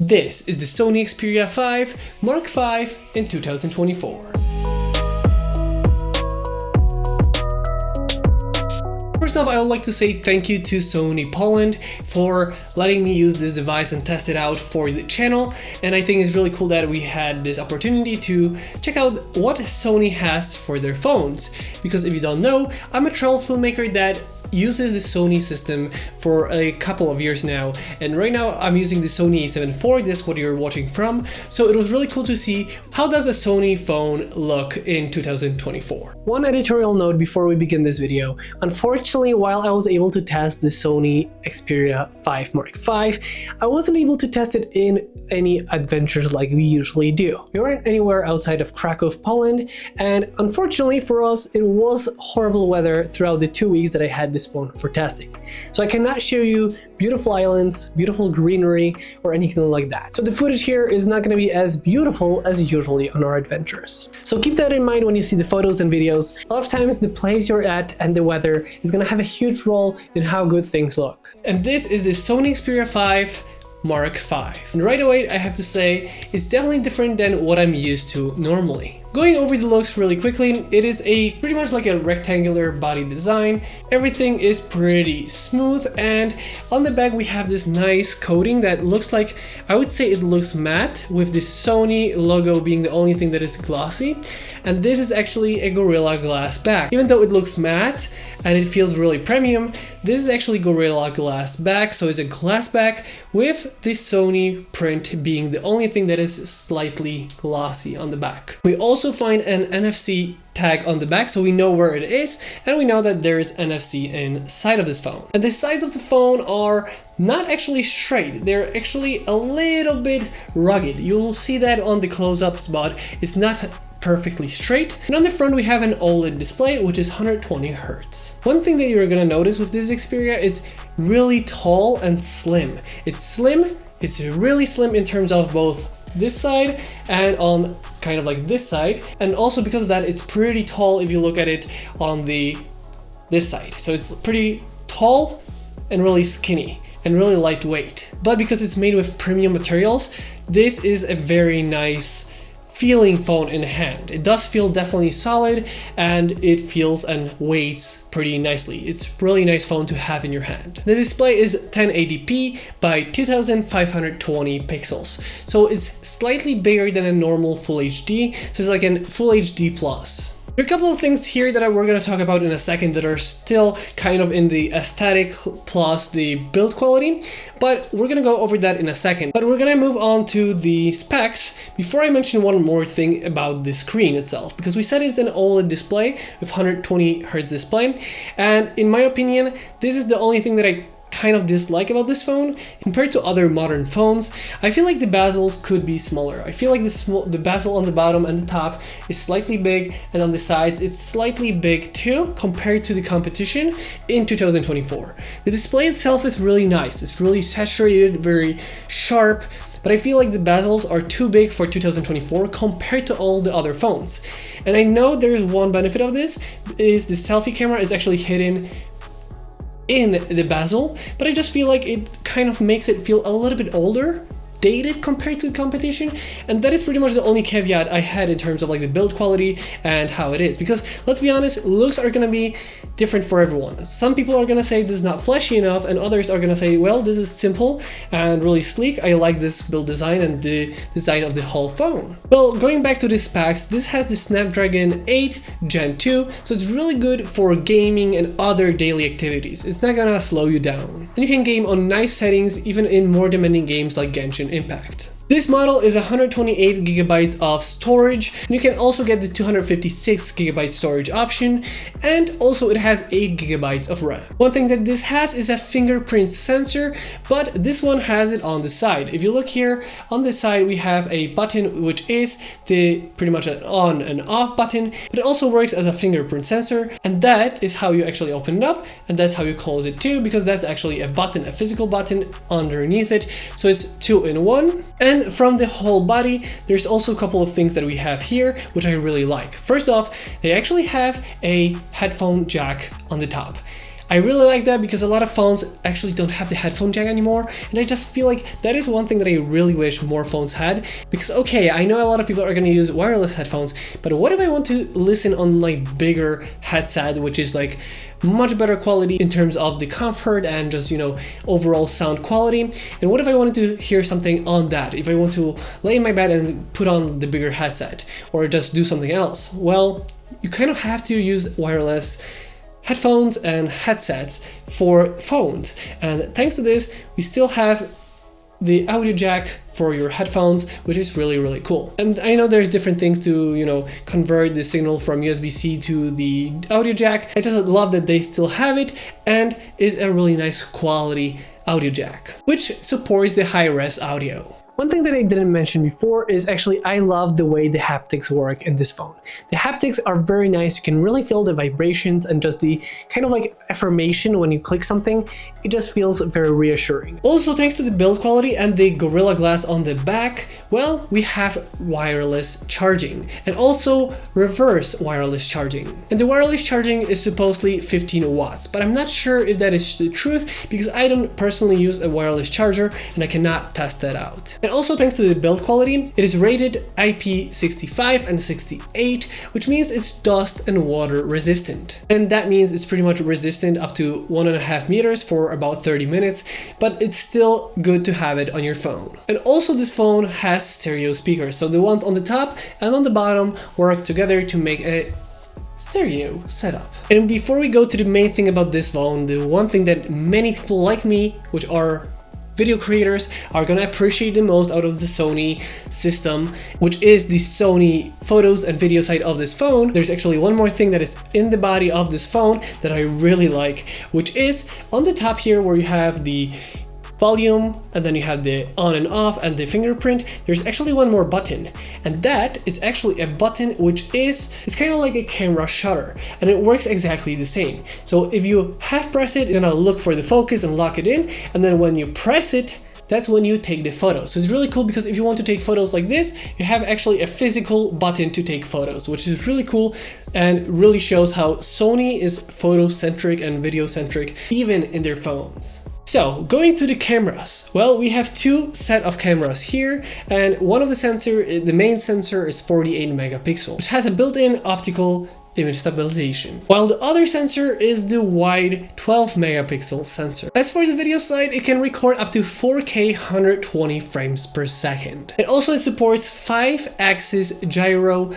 This is the Sony Xperia 5 Mark V in 2024. First off, I would like to say thank you to Sony Poland for letting me use this device and test it out for the channel, and I think it's really cool that we had this opportunity to check out what Sony has for their phones, because if you don't know, I'm a travel filmmaker that uses the Sony system for a couple of years now, and right now I'm using the Sony A7 IV. That's what you're watching from. So it was really cool to see how does a Sony phone look in 2024. One editorial note before we begin this video. Unfortunately, while I was able to test the Sony Xperia 5 Mark V, I wasn't able to test it in any adventures like we usually do. We weren't anywhere outside of Krakow, Poland, and unfortunately for us, it was horrible weather throughout the 2 weeks that I had this phone for testing. So I cannot show you beautiful islands, beautiful greenery, or anything like that. So the footage here is not going to be as beautiful as usually on our adventures. So keep that in mind when you see the photos and videos. A lot of times the place you're at and the weather is going to have a huge role in how good things look. And this is the Sony Xperia 5 Mark V. And right away I have to say it's definitely different than what I'm used to normally. Going over the looks really quickly, it is pretty much like a rectangular body design. Everything is pretty smooth, and on the back we have this nice coating that looks like, I would say it looks matte, with the Sony logo being the only thing that is glossy. And this is actually a Gorilla Glass back. Even though it looks matte and it feels really premium, this is actually Gorilla Glass back, so it's a glass back with the Sony print being the only thing that is slightly glossy on the back. We also find an NFC tag on the back, so we know where it is, and we know that there is NFC inside of this phone. And the sides of the phone are not actually straight, they're actually a little bit rugged. You'll see that on the close-up spot. It's not perfectly straight. And on the front we have an OLED display, which is 120 Hz. One thing that you're gonna notice with this Xperia is really tall and slim. It's slim, it's really slim in terms of both this side and on kind of like this side, and also because of that it's pretty tall if you look at it on this side. So it's pretty tall and really skinny and really lightweight. But because it's made with premium materials, this is a very nice feeling phone in hand. It does feel definitely solid, and it feels and weighs pretty nicely. It's a really nice phone to have in your hand. The display is 1080p by 2520 pixels. So it's slightly bigger than a normal Full HD. So it's like a Full HD Plus. There are a couple of things here that we're going to talk about in a second that are still kind of in the aesthetic plus the build quality, but we're going to go over that in a second. But we're going to move on to the specs before I mention one more thing about the screen itself, because we said it's an OLED display with 120 Hz display, and in my opinion, this is the only thing that I kind of dislike about this phone. Compared to other modern phones, I feel like the bezels could be smaller. I feel like the bezel on the bottom and the top is slightly big, and on the sides it's slightly big too compared to the competition in 2024. The display itself is really nice. It's really saturated, very sharp, but I feel like the bezels are too big for 2024 compared to all the other phones. And I know there is one benefit of this, is the selfie camera is actually hidden in the bezel, but I just feel like it kind of makes it feel a little bit older, dated compared to the competition, and that is pretty much the only caveat I had in terms of like the build quality and how it is, because let's be honest, looks are gonna be different for everyone. Some people are gonna say this is not flashy enough, and others are gonna say, well, this is simple and really sleek. I like this build design and the design of the whole phone. Well, going back to the specs, this has the Snapdragon 8 Gen 2, so it's really good for gaming and other daily activities. It's not gonna slow you down, and you can game on nice settings even in more demanding games like Genshin Impact. This model is 128 GB of storage, and you can also get the 256 GB storage option, and also it has 8 GB of RAM. One thing that this has is a fingerprint sensor, but this one has it on the side. If you look here on the side, we have a button which is pretty much an on and off button, but it also works as a fingerprint sensor, and that is how you actually open it up, and that's how you close it too, because that's actually a button, a physical button underneath it. So it's 2-in-1. And from the whole body, there's also a couple of things that we have here, which I really like. First off, they actually have a headphone jack on the top. I really like that because a lot of phones actually don't have the headphone jack anymore, and I just feel like that is one thing that I really wish more phones had. Because okay, I know a lot of people are going to use wireless headphones, but what if I want to listen on like bigger headset, which is like much better quality in terms of the comfort and just, you know, overall sound quality? And what if I wanted to hear something on that, if I want to lay in my bed and put on the bigger headset or just do something else? Well, you kind of have to use wireless headphones and headsets for phones, and thanks to this we still have the audio jack for your headphones, which is really cool. And I know there's different things to, you know, convert the signal from USB-C to the audio jack. I just love that they still have it, and is a really nice quality audio jack, which supports the high-res audio. One thing that I didn't mention before is actually I love the way the haptics work in this phone. The haptics are very nice. You can really feel the vibrations and just the kind of like affirmation when you click something. It just feels very reassuring. Also, thanks to the build quality and the Gorilla Glass on the back, well, we have wireless charging and also reverse wireless charging. And the wireless charging is supposedly 15 watts, but I'm not sure if that is the truth because I don't personally use a wireless charger and I cannot test that out. And also, thanks to the build quality, it is rated IP65 and 68, which means it's dust and water resistant. And that means it's pretty much resistant up to 1.5 meters for about 30 minutes, but it's still good to have it on your phone. And also, this phone has stereo speakers, so the ones on the top and on the bottom work together to make a stereo setup. And before we go to the main thing about this phone, the one thing that many people like me, which are video creators, are gonna appreciate the most out of the Sony system, which is the Sony photos and video side of this phone. There's actually one more thing that is in the body of this phone that I really like, which is on the top here where you have the volume and then you have the on and off and the fingerprint. There's actually one more button, and that is actually a button which it's kind of like a camera shutter, and it works exactly the same. So if you half press it, it's gonna look for the focus and lock it in, and then when you press it, that's when you take the photo. So it's really cool because if you want to take photos like this, you have actually a physical button to take photos, which is really cool and really shows how Sony is photo-centric and video-centric even in their phones. So going to the cameras, well, we have two set of cameras here, and one of the main sensor is 48 megapixels, which has a built-in optical image stabilization, while the other sensor is the wide 12 megapixel sensor. As for the video side, it can record up to 4K 120 frames per second. And also it supports 5-axis gyro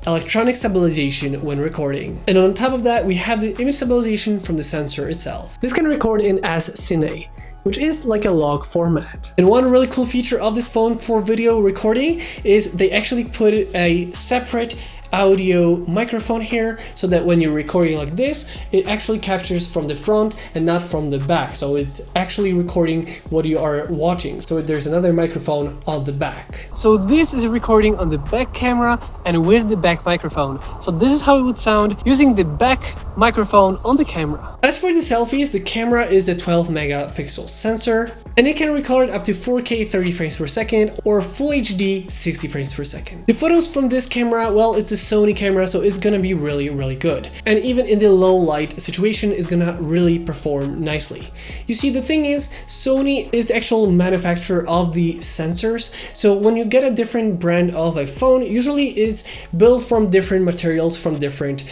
electronic stabilization when recording. And on top of that, we have the image stabilization from the sensor itself. This can record in as Cine, which is like a log format. And one really cool feature of this phone for video recording is they actually put a separate audio microphone here, so that when you're recording like this, it actually captures from the front and not from the back. So it's actually recording what you are watching. So there's another microphone on the back. So this is a recording on the back camera and with the back microphone. So this is how it would sound using the back microphone on the camera. As for the selfies, the camera is a 12 megapixel sensor, and it can record up to 4K 30 frames per second or Full HD 60 frames per second. The photos from this camera, well, it's a Sony camera, so it's gonna be really good. And even in the low light situation, it's gonna really perform nicely. You see, the thing is, Sony is the actual manufacturer of the sensors. So when you get a different brand of a phone, usually it's built from different materials from different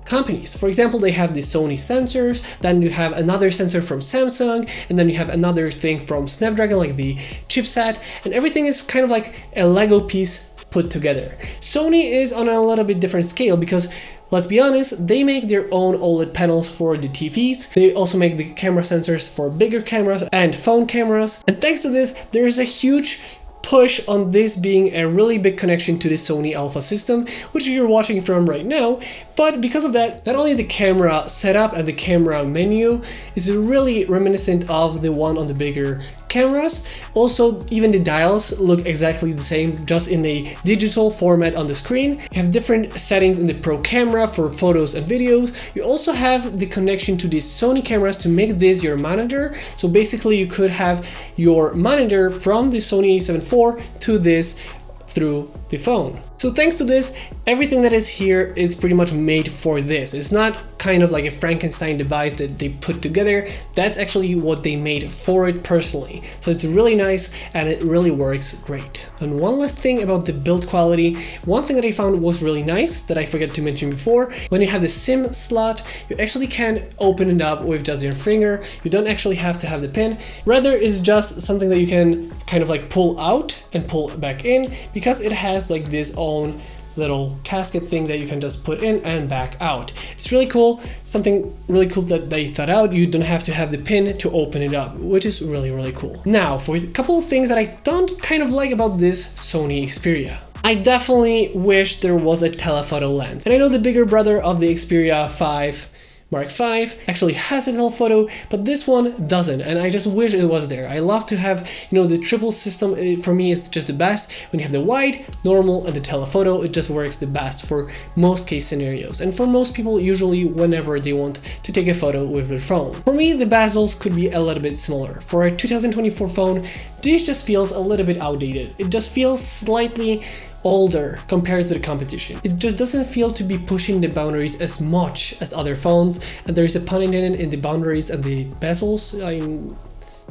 companies. For example, they have the Sony sensors, then you have another sensor from Samsung, and then you have another thing from Snapdragon, like the chipset, and everything is kind of like a Lego piece put together. Sony is on a little bit different scale because, let's be honest, they make their own OLED panels for the TVs. They also make the camera sensors for bigger cameras and phone cameras. And thanks to this, there's a huge push on this being a really big connection to the Sony Alpha system, which you're watching from right now. But because of that, not only the camera setup and the camera menu is really reminiscent of the one on the bigger cameras, also even the dials look exactly the same, just in a digital format on the screen. You have different settings in the Pro camera for photos and videos. You also have the connection to these Sony cameras to make this your monitor. So basically you could have your monitor from the Sony a7 IV to this through the phone. So thanks to this, everything that is here is pretty much made for this. It's not kind of like a Frankenstein device that they put together. That's actually what they made for it personally. So it's really nice and it really works great. And one last thing about the build quality, one thing that I found was really nice that I forgot to mention before, when you have the SIM slot, you actually can open it up with just your finger. You don't actually have to have the pin. Rather, it's just something that you can kind of like pull out and pull back in, because it has like this own little casket thing that you can just put in and back out. It's really cool, something really cool that they thought out. You don't have to have the pin to open it up, which is really cool. Now, for a couple of things that I don't kind of like about this Sony Xperia. I definitely wish there was a telephoto lens. And I know the bigger brother of the Xperia 5 Mark V actually has a telephoto, but this one doesn't, and I just wish it was there. I love to have, you know, the triple system. For me, it's just the best. When you have the wide, normal, and the telephoto, it just works the best for most case scenarios, and for most people, usually whenever they want to take a photo with their phone. For me, the bezels could be a little bit smaller. For a 2024 phone, this just feels a little bit outdated. It just feels slightly older compared to the competition. It just doesn't feel to be pushing the boundaries as much as other phones, and there's a pun intended in the boundaries and the bezels.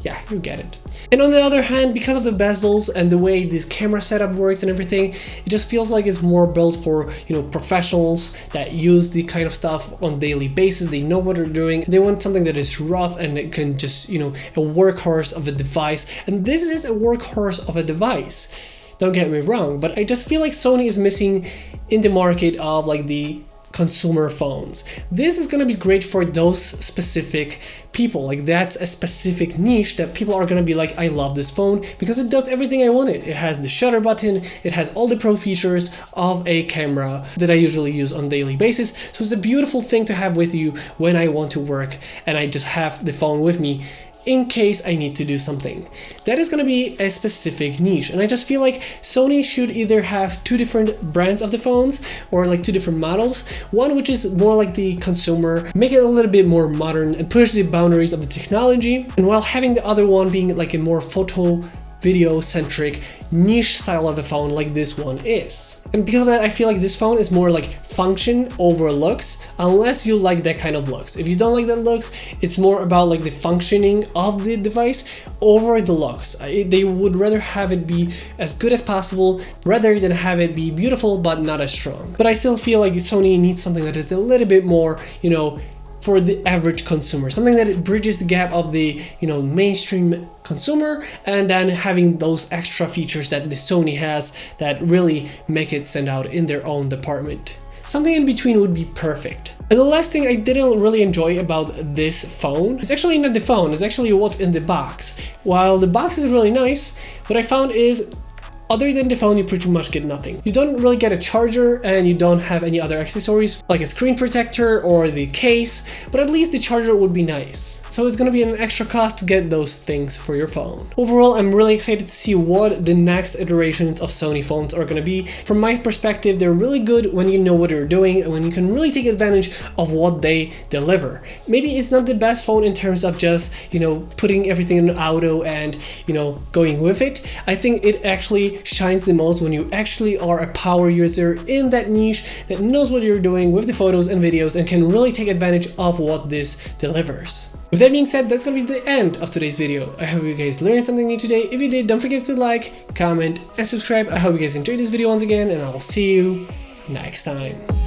Yeah, you get it. And on the other hand, because of the bezels and the way this camera setup works and everything, it just feels like it's more built for, you know, professionals that use the kind of stuff on daily basis. They know what they're doing. They want something that is rough and it can just, you know, a workhorse of a device. And this is a workhorse of a device. Don't get me wrong, but I just feel like Sony is missing in the market of like the consumer phones. This is gonna be great for those specific people. Like, that's a specific niche that people are gonna be like, I love this phone because it does everything I wanted. It has the shutter button, it has all the pro features of a camera that I usually use on a daily basis. So it's a beautiful thing to have with you when I want to work and I just have the phone with me in case I need to do something. That is going to be a specific niche, and I just feel like Sony should either have two different brands of the phones or like two different models, one which is more like the consumer, make it a little bit more modern and push the boundaries of the technology, and while having the other one being like a more photo video centric niche style of a phone like this one is. And because of that, I feel like this phone is more like function over looks, unless you like that kind of looks. If you don't like that looks, it's more about like the functioning of the device over the looks. They would rather have it be as good as possible rather than have it be beautiful but not as strong. But I still feel like Sony needs something that is a little bit more, you know, for the average consumer, something that bridges the gap of the, you know, mainstream consumer and then having those extra features that the Sony has that really make it stand out in their own department. Something in between would be perfect. And the last thing I didn't really enjoy about this phone is actually not the phone, it's actually what's in the box. While the box is really nice, what I found is other than the phone, you pretty much get nothing. You don't really get a charger and you don't have any other accessories like a screen protector or the case, but at least the charger would be nice. So it's gonna be an extra cost to get those things for your phone. Overall, I'm really excited to see what the next iterations of Sony phones are gonna be. From my perspective, they're really good when you know what they're doing and when you can really take advantage of what they deliver. Maybe it's not the best phone in terms of just, you know, putting everything in auto and, you know, going with it. I think it actually shines the most when you actually are a power user in that niche that knows what you're doing with the photos and videos and can really take advantage of what this delivers. With that being said, that's gonna be the end of today's video. I hope you guys learned something new today. If you did, don't forget to like, comment, and subscribe. I hope you guys enjoyed this video once again, and I'll see you next time.